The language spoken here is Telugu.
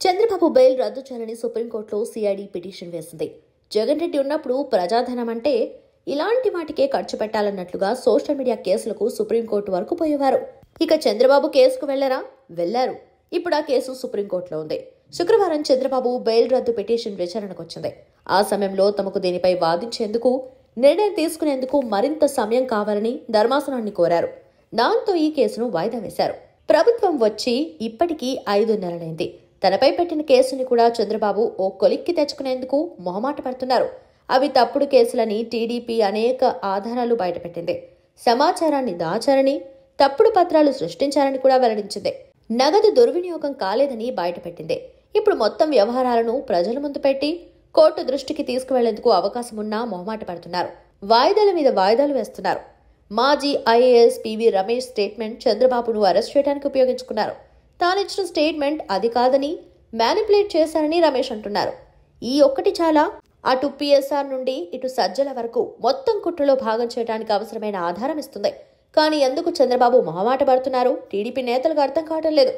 చంద్రబాబు బెయిల్ రద్దు చేయాలని సుప్రీంకోర్టులో సిఐడి పిటిషన్ వేసింది. జగన్ రెడ్డి ఉన్నప్పుడు ప్రజాధనం అంటే ఇలాంటి వాటికే ఖర్చు పెట్టాలన్నట్లుగా సోషల్ మీడియా కేసులకు సుప్రీంకోర్టు వరకు పోయేవారు. ఇక చంద్రబాబు కేసుకు వెళ్లారు. ఇప్పుడు ఆ కేసు సుప్రీంకోర్టులో ఉంది. శుక్రవారం చంద్రబాబు బెయిల్ రద్దు పిటిషన్ విచారణకు వచ్చింది. ఆ సమయంలో తమకు దీనిపై వాదించేందుకు, నిర్ణయం తీసుకునేందుకు మరింత సమయం కావాలని ధర్మాసనాన్ని కోరారు. దాంతో ఈ కేసును వాయిదా వేశారు. ప్రభుత్వం వచ్చి ఇప్పటికీ 5 నెలలైంది. తనపై పెట్టిన కేసుని కూడా చంద్రబాబు ఓ కొలిక్కి తెచ్చుకునేందుకు మొహమాట పడుతున్నారు. అవి తప్పుడు కేసులని టీడీపీ అనేక ఆధారాలు బయటపెట్టింది. సమాచారాన్ని దాచారని, తప్పుడు పత్రాలు సృష్టించారని కూడా వెల్లడించింది. నగదు దుర్వినియోగం కాలేదని బయటపెట్టింది. ఇప్పుడు మొత్తం వ్యవహారాలను ప్రజల ముందు పెట్టి కోర్టు దృష్టికి తీసుకువెళ్లేందుకు అవకాశం ఉన్నా మొహమాట పడుతున్నారు. వాయిదాల మీద వాయిదాలు వేస్తున్నారు. మాజీ ఐఏఎస్ పివి రమేష్ స్టేట్మెంట్ చంద్రబాబును అరెస్ట్ చేయడానికి ఉపయోగించుకున్నారు. తానిచ్చిన స్టేట్మెంట్ అది కాదని మ్యానిపులేట్ చేశారని రమేష్ అంటున్నారు. ఈ ఒక్కటి చాలా. అటు పిఎస్ఆర్ నుండి ఇటు సజ్జల వరకు మొత్తం కుట్రలో భాగం చేయడానికి అవసరమైన ఆధారం ఇస్తుంది. కానీ ఎందుకు చంద్రబాబు మొహమాట పడుతున్నారు టీడీపీ నేతలకు అర్థం కావటం లేదు.